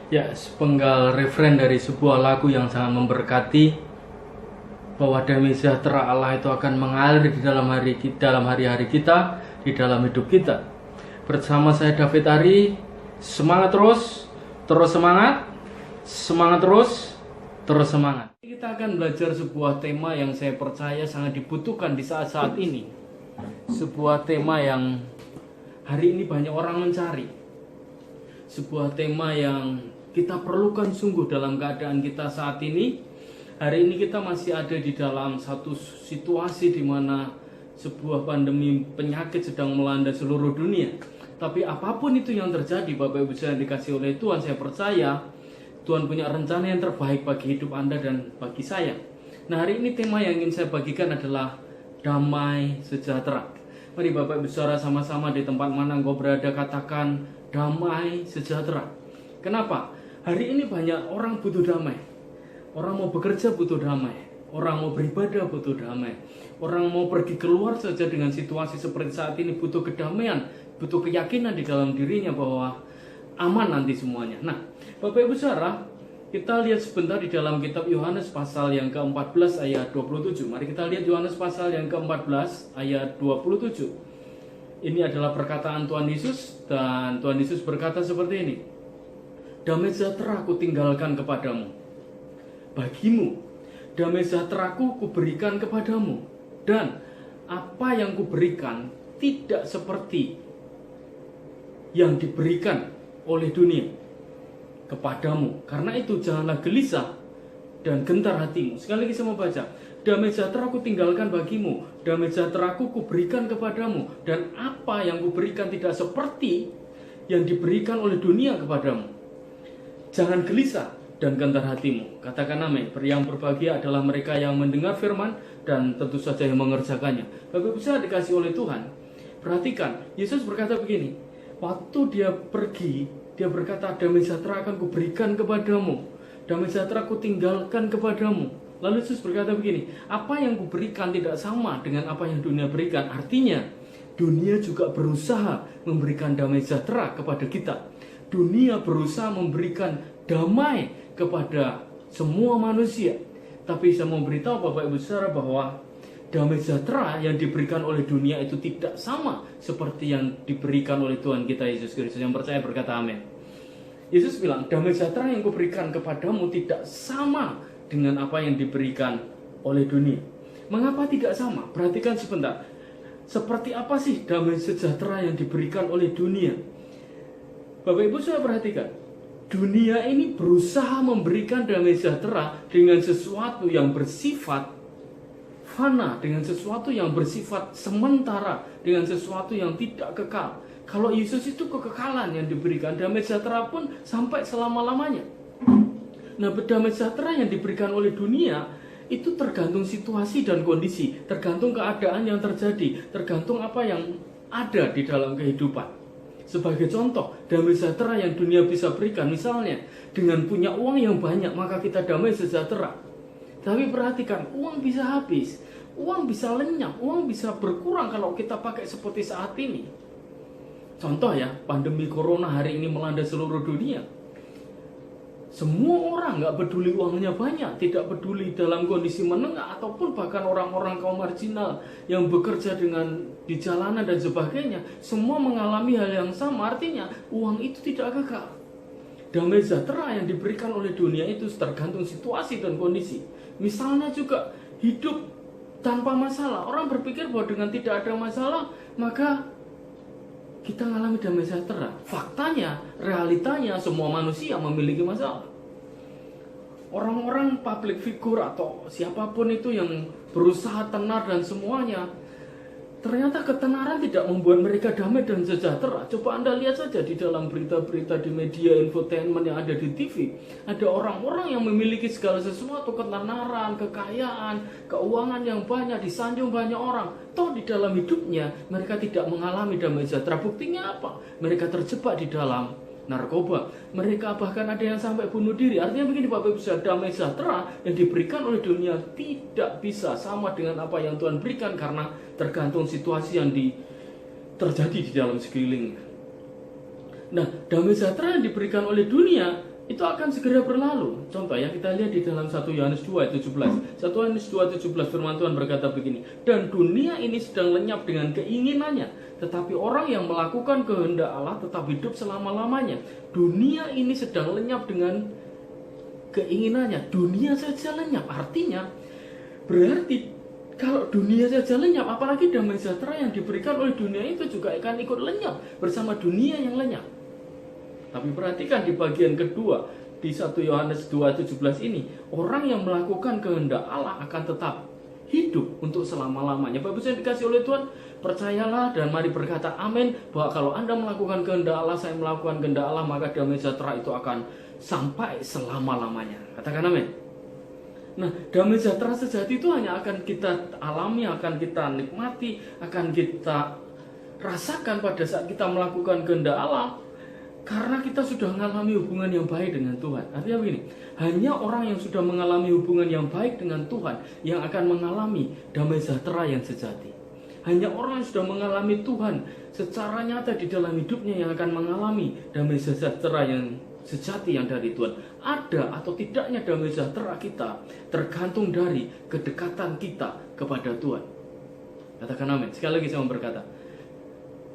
Ya, sepenggal referen dari sebuah lagu yang sangat memberkati, bahwa damai sejahtera Allah itu akan mengalir di dalam hari-hari kita, di dalam hidup kita. Bersama saya David Ari, semangat terus semangat terus semangat. Kita akan belajar sebuah tema yang saya percaya sangat dibutuhkan di saat-saat ini. Sebuah tema yang hari ini banyak orang mencari. Sebuah tema yang kita perlukan sungguh dalam keadaan kita saat ini. Hari ini kita masih ada di dalam satu situasi di mana sebuah pandemi penyakit sedang melanda seluruh dunia. Tapi apapun itu yang terjadi, Bapak Ibu yang dikasih oleh Tuhan, saya percaya Tuhan punya rencana yang terbaik bagi hidup Anda dan bagi saya. Nah, hari ini tema yang ingin saya bagikan adalah damai sejahtera. Mari Bapak Ibu Saudara sama-sama di tempat mana engkau berada katakan damai sejahtera. Kenapa? Hari ini banyak orang butuh damai. Orang mau bekerja butuh damai. Orang mau beribadah butuh damai. Orang mau pergi keluar saja dengan situasi seperti saat ini butuh kedamaian, butuh keyakinan di dalam dirinya bahwa aman nanti semuanya. Nah, Bapak Ibu Saudara, kita lihat sebentar di dalam kitab Yohanes pasal yang ke-14 ayat 27. Mari kita lihat Yohanes pasal yang ke-14 ayat 27. Ini adalah perkataan Tuhan Yesus, dan Tuhan Yesus berkata seperti ini. Damai sejahtera aku tinggalkan kepadamu. Bagimu, damai sejahtera-Ku kuberikan kepadamu. Dan apa yang kuberikan tidak seperti yang diberikan oleh dunia kepadamu. Karena itu janganlah gelisah dan gentar hatimu. Sekali lagi saya mau baca. Damai sejahtera aku tinggalkan bagimu. Damai sejahtera aku kuberikan kepadamu. Dan apa yang kuberikan tidak seperti yang diberikan oleh dunia kepadamu. Jangan gelisah dan gentar hatimu. Katakan amin. Yang berbahagia adalah mereka yang mendengar firman dan tentu saja yang mengerjakannya. Bapak Ibu saya dikasih oleh Tuhan. Perhatikan, Yesus berkata begini. Waktu dia pergi, dia berkata, damai sejahtera akan kuberikan kepadamu. Damai sejahtera aku tinggalkan kepadamu. Lalu Yesus berkata begini, apa yang kuberikan tidak sama dengan apa yang dunia berikan. Artinya, dunia juga berusaha memberikan damai sejahtera kepada kita. Dunia berusaha memberikan damai kepada semua manusia. Tapi saya mau beritahu Bapak Ibu Saudara bahwa damai sejahtera yang diberikan oleh dunia itu tidak sama seperti yang diberikan oleh Tuhan kita Yesus Kristus. Yang percaya berkata amin. Yesus bilang, damai sejahtera yang kuberikan kepadamu tidak sama dengan apa yang diberikan oleh dunia. Mengapa tidak sama? Perhatikan sebentar. Seperti apa sih damai sejahtera yang diberikan oleh dunia? Bapak Ibu saya perhatikan, dunia ini berusaha memberikan damai sejahtera dengan sesuatu yang bersifat fana, dengan sesuatu yang bersifat sementara, dengan sesuatu yang tidak kekal. Kalau Yesus itu kekekalan yang diberikan, damai sejahtera pun sampai selama-lamanya. Nah, damai sejahtera yang diberikan oleh dunia itu tergantung situasi dan kondisi, tergantung keadaan yang terjadi, tergantung apa yang ada di dalam kehidupan. Sebagai contoh, damai sejahtera yang dunia bisa berikan, misalnya dengan punya uang yang banyak maka kita damai sejahtera. Tapi perhatikan, uang bisa habis, uang bisa lenyap, uang bisa berkurang kalau kita pakai seperti saat ini. Contoh ya, pandemi corona hari ini melanda seluruh dunia. Semua orang nggak peduli uangnya banyak, tidak peduli dalam kondisi menengah ataupun bahkan orang-orang kaum marginal yang bekerja di jalanan dan sebagainya, semua mengalami hal yang sama. Artinya uang itu tidak kekal. Damai sejahtera yang diberikan oleh dunia itu tergantung situasi dan kondisi. Misalnya juga hidup tanpa masalah. Orang berpikir bahwa dengan tidak ada masalah maka kita mengalami damai sejahtera. Faktanya, realitanya semua manusia memiliki masalah. Orang-orang public figure atau siapapun itu yang berusaha tenar dan semuanya, ternyata ketenaran tidak membuat mereka damai dan sejahtera. Coba Anda lihat saja di dalam berita-berita di media infotainment yang ada di TV. Ada orang-orang yang memiliki segala sesuatu, ketenaran, kekayaan, keuangan yang banyak, disanjung banyak orang. Toh di dalam hidupnya mereka tidak mengalami damai sejahtera. Buktinya apa? Mereka terjebak di dalam narkoba. Mereka bahkan ada yang sampai bunuh diri. Artinya begini Bapak Ibu, damai sejahtera yang diberikan oleh dunia tidak bisa sama dengan apa yang Tuhan berikan karena tergantung situasi yang terjadi di dalam sekeliling. Nah, damai sejahtera yang diberikan oleh dunia itu akan segera berlalu. Contoh yang kita lihat di dalam 1 Yohanes 2:17. 1 Yohanes 2:17 firman Tuhan berkata begini, "Dan dunia ini sedang lenyap dengan keinginannya, tetapi orang yang melakukan kehendak Allah tetap hidup selama-lamanya." Dunia ini sedang lenyap dengan keinginannya. Dunia saja lenyap. Artinya berarti kalau dunia saja lenyap, apalagi damai sejahtera yang diberikan oleh dunia itu juga akan ikut lenyap bersama dunia yang lenyap. Tapi perhatikan di bagian kedua di 1 Yohanes 2:17 ini, orang yang melakukan kehendak Allah akan tetap hidup untuk selama-lamanya. Bapak Ibu yang dikasih oleh Tuhan, percayalah dan mari berkata amin bahwa kalau Anda melakukan kehendak Allah, saya melakukan kehendak Allah, maka damai sejahtera itu akan sampai selama-lamanya. Katakan amin. Nah, damai sejahtera sejati itu hanya akan kita alami, akan kita nikmati, akan kita rasakan pada saat kita melakukan kehendak Allah, karena kita sudah mengalami hubungan yang baik dengan Tuhan. Artinya begini, hanya orang yang sudah mengalami hubungan yang baik dengan Tuhan yang akan mengalami damai sejahtera yang sejati. Hanya orang yang sudah mengalami Tuhan secara nyata di dalam hidupnya yang akan mengalami damai sejahtera yang sejati yang dari Tuhan. Ada atau tidaknya damai sejahtera kita tergantung dari kedekatan kita kepada Tuhan. Katakan amin. Sekali lagi saya mau berkata,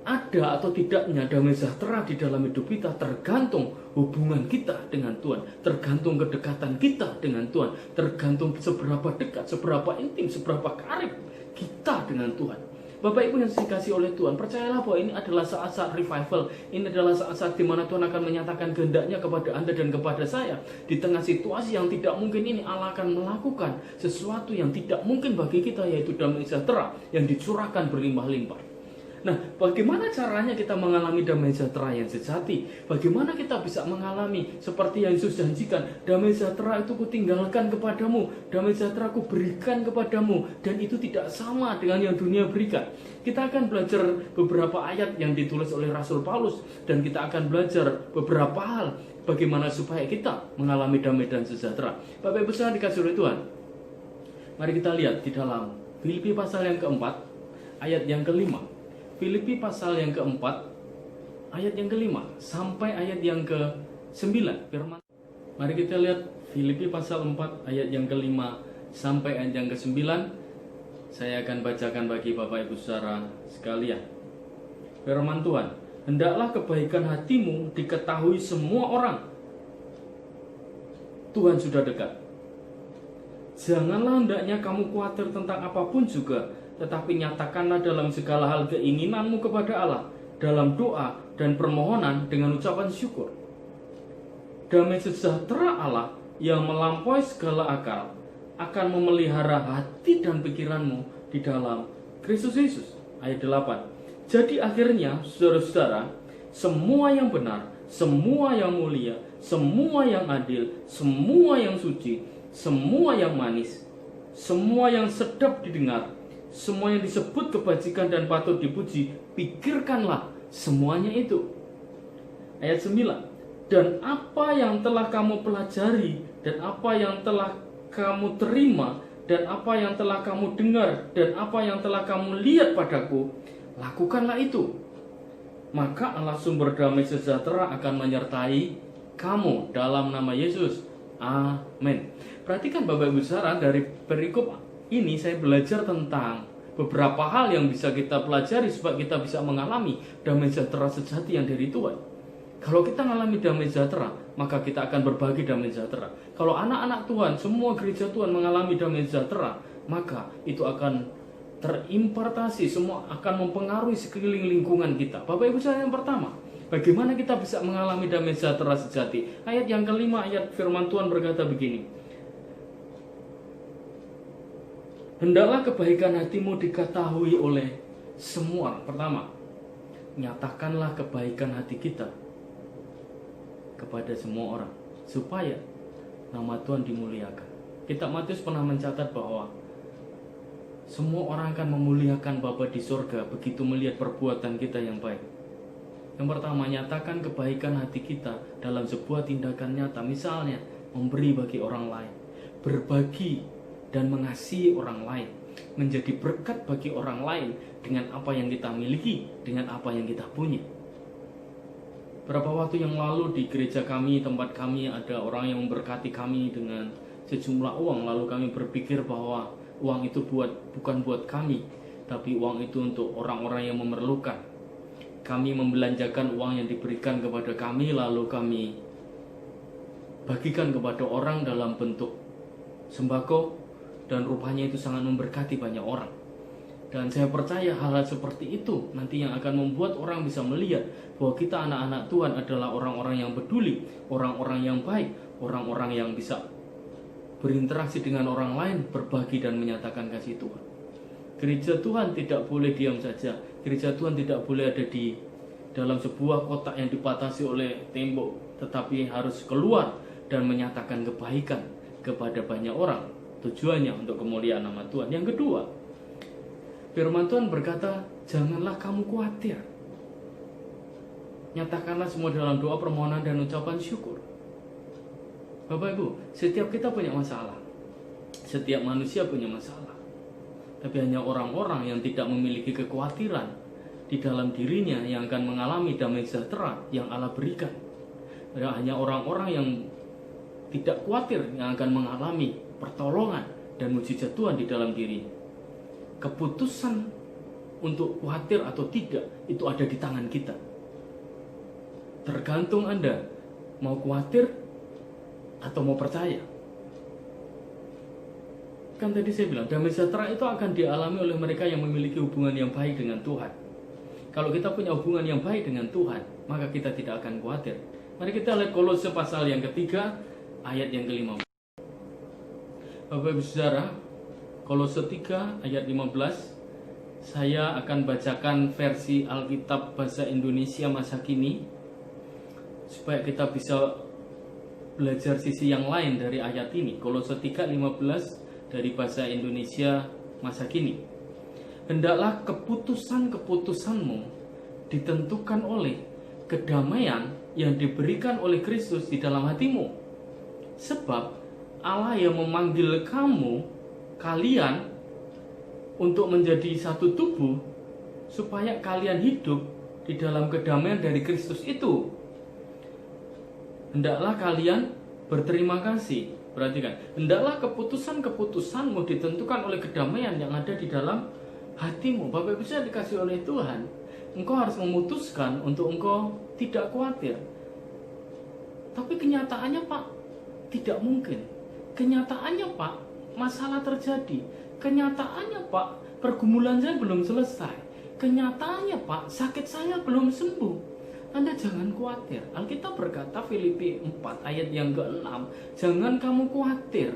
ada atau tidaknya damai sejahtera di dalam hidup kita tergantung hubungan kita dengan Tuhan, tergantung kedekatan kita dengan Tuhan, tergantung seberapa dekat, seberapa intim, seberapa karib kita dengan Tuhan. Bapak Ibu yang dikasihi oleh Tuhan, percayalah bahwa ini adalah saat-saat revival. Ini adalah saat-saat di mana Tuhan akan menyatakan kehendaknya kepada Anda dan kepada saya. Di tengah situasi yang tidak mungkin ini, Allah akan melakukan sesuatu yang tidak mungkin bagi kita, yaitu damai sejahtera yang dicurahkan berlimpah-limpah. Nah, bagaimana caranya kita mengalami damai sejahtera yang sejati? Bagaimana kita bisa mengalami seperti yang Yesus janjikan, damai sejahtera itu kutinggalkan kepadamu, damai sejahtera ku berikan kepadamu, dan itu tidak sama dengan yang dunia berikan. Kita akan belajar beberapa ayat yang ditulis oleh Rasul Paulus, dan kita akan belajar beberapa hal bagaimana supaya kita mengalami damai dan sejahtera. Bapak Ibu sekalian dikasih oleh Tuhan, mari kita lihat di dalam Filipi pasal yang keempat, ayat yang kelima. Filipi pasal yang keempat, ayat yang kelima sampai ayat yang ke-9. Firman. Mari kita lihat Filipi pasal 4 ayat yang kelima sampai ayat yang ke-9. Saya akan bacakan bagi Bapak Ibu saudara sekalian. Firman Tuhan, hendaklah kebaikan hatimu diketahui semua orang. Tuhan sudah dekat. Janganlah hendaknya kamu khawatir tentang apapun juga, tetapi nyatakanlah dalam segala hal keinginanmu kepada Allah dalam doa dan permohonan dengan ucapan syukur. Damai sejahtera Allah yang melampaui segala akal akan memelihara hati dan pikiranmu di dalam Kristus Yesus. Ayat 8. Jadi akhirnya saudara-saudara, semua yang benar, semua yang mulia, semua yang adil, semua yang suci, semua yang manis, semua yang sedap didengar, semua yang disebut kebajikan dan patut dipuji, pikirkanlah semuanya itu. Ayat 9. Dan apa yang telah kamu pelajari, dan apa yang telah kamu terima, dan apa yang telah kamu dengar, dan apa yang telah kamu lihat padaku, lakukanlah itu. Maka Allah sumber damai sejahtera akan menyertai kamu dalam nama Yesus. Amin. Perhatikan Bapak Ibu Saudara, dari perikop ini saya belajar tentang beberapa hal yang bisa kita pelajari supaya kita bisa mengalami damai sejahtera sejati yang dari Tuhan. Kalau kita mengalami damai sejahtera, maka kita akan berbagi damai sejahtera. Kalau anak-anak Tuhan, semua gereja Tuhan mengalami damai sejahtera, maka itu akan terimpartasi, semua akan mempengaruhi sekeliling lingkungan kita. Bapak Ibu Saudara, yang pertama, bagaimana kita bisa mengalami damai sejahtera sejati? Ayat yang kelima, ayat firman Tuhan berkata begini. Hendaklah kebaikan hatimu diketahui oleh semua orang. Pertama, nyatakanlah kebaikan hati kita kepada semua orang, supaya nama Tuhan dimuliakan. Kitab Matius pernah mencatat bahwa semua orang akan memuliakan Bapa di surga begitu melihat perbuatan kita yang baik. Yang pertama, nyatakan kebaikan hati kita dalam sebuah tindakan nyata. Misalnya, memberi bagi orang lain, berbagi dan mengasihi orang lain, menjadi berkat bagi orang lain dengan apa yang kita miliki, dengan apa yang kita punya. Beberapa waktu yang lalu di gereja kami, tempat kami, ada orang yang memberkati kami dengan sejumlah uang. Lalu kami berpikir bahwa uang itu bukan buat kami, tapi uang itu untuk orang-orang yang memerlukan. Kami membelanjakan uang yang diberikan kepada kami, lalu kami bagikan kepada orang dalam bentuk sembako, dan rupanya itu sangat memberkati banyak orang. Dan saya percaya hal-hal seperti itu nanti yang akan membuat orang bisa melihat bahwa kita anak-anak Tuhan adalah orang-orang yang peduli, orang-orang yang baik, orang-orang yang bisa berinteraksi dengan orang lain, berbagi dan menyatakan kasih Tuhan. Gereja Tuhan tidak boleh diam saja. Gereja Tuhan tidak boleh ada di dalam sebuah kotak yang dibatasi oleh tembok, tetapi harus keluar dan menyatakan kebaikan kepada banyak orang. Tujuannya untuk kemuliaan nama Tuhan. Yang kedua, firman Tuhan berkata, janganlah kamu khawatir. Nyatakanlah semua dalam doa, permohonan, dan ucapan syukur. Bapak Ibu, setiap kita punya masalah. Setiap manusia punya masalah. Tapi hanya orang-orang yang tidak memiliki kekhawatiran di dalam dirinya yang akan mengalami damai sejahtera yang Allah berikan. Hanya orang-orang yang tidak khawatir yang akan mengalami pertolongan dan mujizat Tuhan di dalam dirinya. Keputusan untuk khawatir atau tidak itu ada di tangan kita. Tergantung Anda mau khawatir atau mau percaya. Kan tadi saya bilang damai sejahtera itu akan dialami oleh mereka yang memiliki hubungan yang baik dengan Tuhan. Kalau kita punya hubungan yang baik dengan Tuhan, maka kita tidak akan khawatir. Mari kita lihat Kolose pasal yang ketiga, ayat yang ke-15. Bapak Ibu Saudara, Kolose 3 ayat 15. Saya akan bacakan versi Alkitab bahasa Indonesia masa kini supaya kita bisa belajar sisi yang lain dari ayat ini. Kolose 3:15 dari bahasa Indonesia masa kini. Hendaklah keputusan-keputusanmu ditentukan oleh kedamaian yang diberikan oleh Kristus di dalam hatimu. Sebab Allah yang memanggil kalian untuk menjadi satu tubuh, supaya kalian hidup di dalam kedamaian dari Kristus itu. Hendaklah kalian berterima kasih. Perhatikan, hendaklah keputusan-keputusanmu ditentukan oleh kedamaian yang ada di dalam hatimu. Bapak Ibu saya dikasih oleh Tuhan, engkau harus memutuskan untuk engkau tidak khawatir. Tapi kenyataannya Pak, tidak mungkin. Kenyataannya Pak, masalah terjadi. Kenyataannya Pak, pergumulan saya belum selesai. Kenyataannya Pak, sakit saya belum sembuh. Anda jangan khawatir. Alkitab berkata Filipi 4 ayat yang ke-6, jangan kamu khawatir,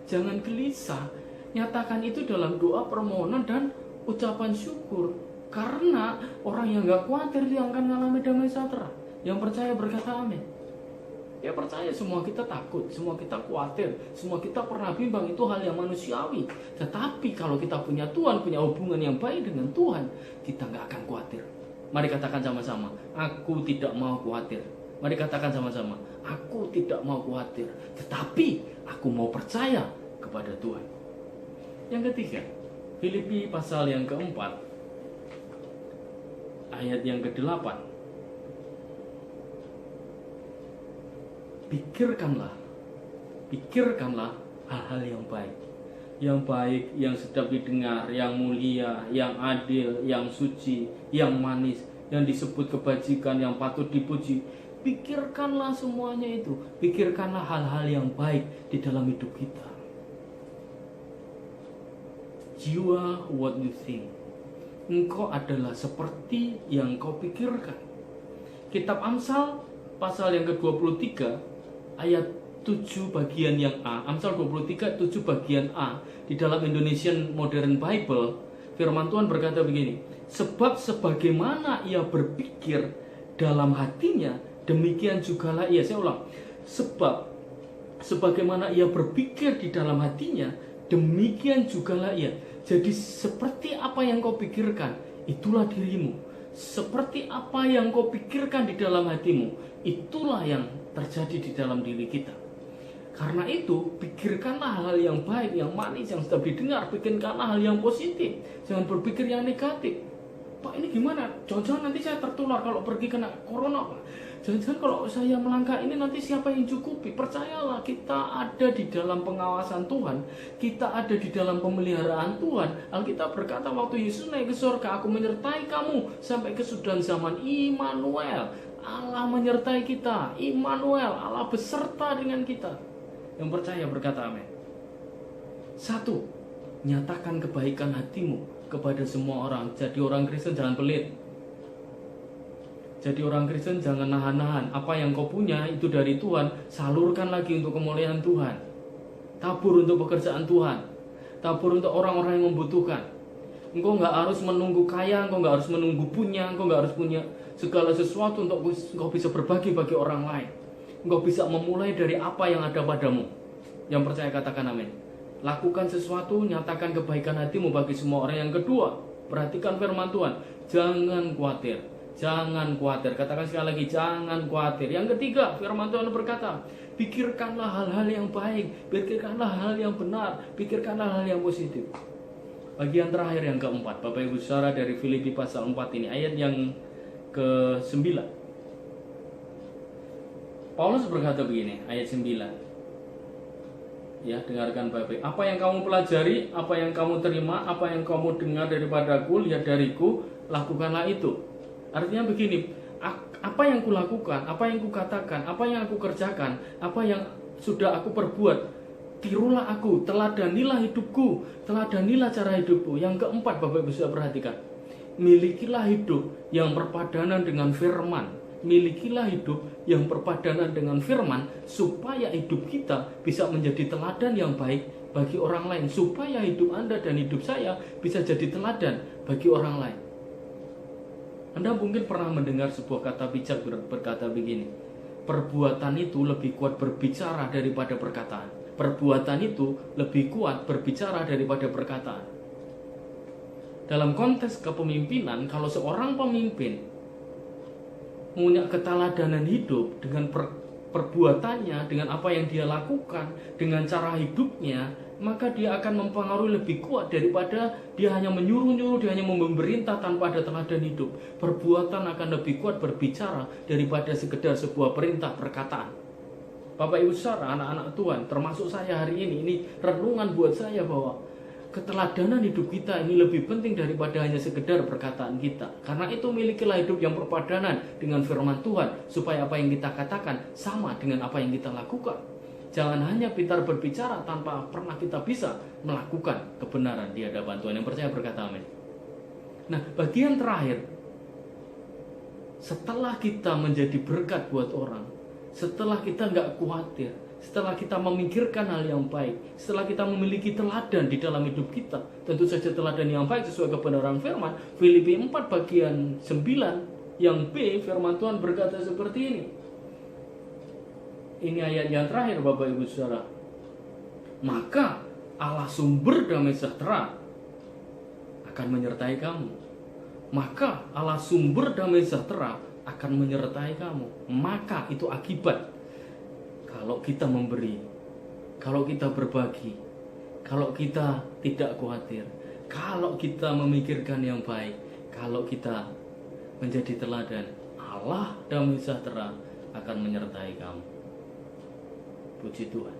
jangan gelisah. Nyatakan itu dalam doa, permohonan, dan ucapan syukur. Karena orang yang gak khawatir dia akan mengalami damai sejahtera. Yang percaya berkata amin. Dia percaya semua kita takut, semua kita khawatir, semua kita pernah bimbang, itu hal yang manusiawi. Tetapi kalau kita punya Tuhan, punya hubungan yang baik dengan Tuhan, kita nggak akan khawatir. Mari katakan sama-sama, aku tidak mau khawatir. Mari katakan sama-sama, aku tidak mau khawatir, tetapi aku mau percaya kepada Tuhan. Yang ketiga, Filipi pasal yang keempat, ayat yang ke-8. Pikirkanlah hal-hal yang baik. Yang baik, yang sedap didengar, yang mulia, yang adil, yang suci, yang manis, yang disebut kebajikan, yang patut dipuji. Pikirkanlah semuanya itu. Pikirkanlah hal-hal yang baik di dalam hidup kita. You are what you think. Engkau adalah seperti yang kau pikirkan. Kitab Amsal pasal yang ke-23 ayat 7 bagian yang A. Amsal 23 7 bagian A. Di dalam Indonesian Modern Bible, firman Tuhan berkata begini, sebab sebagaimana ia berpikir dalam hatinya, demikian jugalah ia. Saya ulang, sebab sebagaimana ia berpikir di dalam hatinya, demikian jugalah ia. Jadi seperti apa yang kau pikirkan, itulah dirimu. Seperti apa yang kau pikirkan di dalam hatimu, itulah yang terjadi di dalam diri kita. Karena itu, pikirkanlah hal yang baik, yang manis, yang sedap didengar. Pikirkanlah hal yang positif. Jangan berpikir yang negatif. Pak, ini gimana? Jangan-jangan nanti saya tertular kalau pergi kena corona, Pak. Jangan-jangan kalau saya melangkah ini nanti siapa yang cukupi? Percayalah, kita ada di dalam pengawasan Tuhan. Kita ada di dalam pemeliharaan Tuhan. Alkitab berkata waktu Yesus naik ke surga, aku menyertai kamu sampai kesudahan zaman. Immanuel, Allah menyertai kita. Immanuel, Allah beserta dengan kita. Yang percaya berkata amin. 1. Nyatakan kebaikan hatimu kepada semua orang. Jadi orang Kristen jangan pelit. Jadi orang Kristen jangan nahan-nahan. Apa yang kau punya itu dari Tuhan, salurkan lagi untuk kemuliaan Tuhan. Tabur untuk pekerjaan Tuhan. Tabur untuk orang-orang yang membutuhkan. Engkau nggak harus menunggu kaya, engkau nggak harus menunggu punya, engkau nggak harus punya segala sesuatu untuk engkau bisa berbagi bagi orang lain. Engkau bisa memulai dari apa yang ada padamu. Yang percaya katakan amin. Lakukan sesuatu, nyatakan kebaikan hatimu bagi semua orang. Yang kedua, perhatikan firman Tuhan. Jangan khawatir. Jangan khawatir. Katakan sekali lagi, jangan khawatir. Yang ketiga, firman Tuhan berkata, pikirkanlah hal-hal yang baik, pikirkanlah hal yang benar, pikirkanlah hal yang positif. Bagian terakhir yang keempat, Bapak Ibu Saudara, dari Filipi pasal 4 ini, ayat yang ke-9. Paulus berkata begini, ayat 9. Ya, dengarkan baik-baik. Apa yang kamu pelajari, apa yang kamu terima, apa yang kamu dengar daripadaku, lihat dariku, lakukanlah itu. Artinya begini, apa yang kulakukan, apa yang kukatakan, apa yang aku kerjakan, apa yang sudah aku perbuat, tirulah aku, teladanilah hidupku, teladanilah cara hidupku. Yang keempat, Bapak Ibu sudah perhatikan, milikilah hidup yang berpadanan dengan firman. Milikilah hidup yang berpadanan dengan firman, supaya hidup kita bisa menjadi teladan yang baik bagi orang lain, supaya hidup Anda dan hidup saya bisa jadi teladan bagi orang lain. Anda mungkin pernah mendengar sebuah kata bijak berkata begini, perbuatan itu lebih kuat berbicara daripada perkataan. Perbuatan itu lebih kuat berbicara daripada perkataan. Dalam konteks kepemimpinan, kalau seorang pemimpin punya keteladanan hidup dengan perbuatannya, dengan apa yang dia lakukan, dengan cara hidupnya, maka dia akan mempengaruhi lebih kuat daripada dia hanya menyuruh-nyuruh, dia hanya memerintah tanpa ada teladan hidup. Perbuatan akan lebih kuat berbicara daripada sekedar sebuah perintah perkataan. Bapak Ibu Saudara, anak-anak Tuhan, termasuk saya hari ini renungan buat saya bahwa keteladanan hidup kita ini lebih penting daripada hanya sekedar perkataan kita. Karena itu milikilah hidup yang berpadanan dengan firman Tuhan, supaya apa yang kita katakan sama dengan apa yang kita lakukan. Jangan hanya pintar berbicara tanpa pernah kita bisa melakukan kebenaran di hadapan Tuhan. Yang percaya berkata amin. Nah, bagian terakhir, setelah kita menjadi berkat buat orang, setelah kita nggak khawatir, setelah kita memikirkan hal yang baik, setelah kita memiliki teladan di dalam hidup kita, tentu saja teladan yang baik sesuai kebenaran firman. Filipi 4 bagian 9 yang B, firman Tuhan berkata seperti ini. Ini ayat yang terakhir Bapak Ibu Saudara. Maka Allah sumber damai sejahtera akan menyertai kamu. Maka Allah sumber damai sejahtera akan menyertai kamu. Maka itu akibat. Kalau kita memberi, kalau kita berbagi, kalau kita tidak khawatir, kalau kita memikirkan yang baik, kalau kita menjadi teladan, Allah damai sejahtera akan menyertai kamu. Puji Tuhan.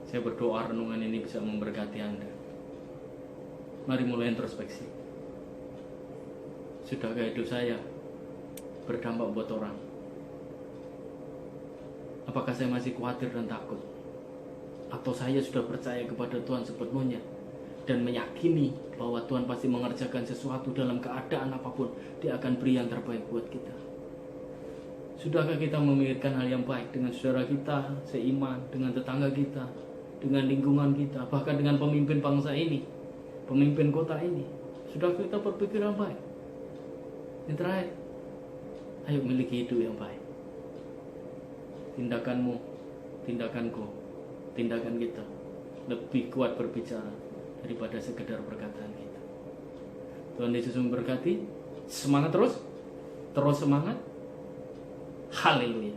Saya berdoa renungan ini bisa memberkati Anda. Mari mulai introspeksi. Sudahkah hidup saya berdampak buat orang? Apakah saya masih khawatir dan takut? Atau saya sudah percaya kepada Tuhan sepenuhnya dan meyakini bahwa Tuhan pasti mengerjakan sesuatu dalam keadaan apapun, Dia akan beri yang terbaik buat kita. Sudahkah kita memikirkan hal yang baik dengan saudara kita seiman, dengan tetangga kita, dengan lingkungan kita, bahkan dengan pemimpin bangsa ini, pemimpin kota ini? Sudah kita berpikir yang baik? Yang terakhir, ayo miliki hidup yang baik. Tindakanmu, tindakanku, tindakan kita lebih kuat berbicara daripada sekedar perkataan kita. Tuhan Yesus memberkati. Semangat terus, terus semangat. Haleluya.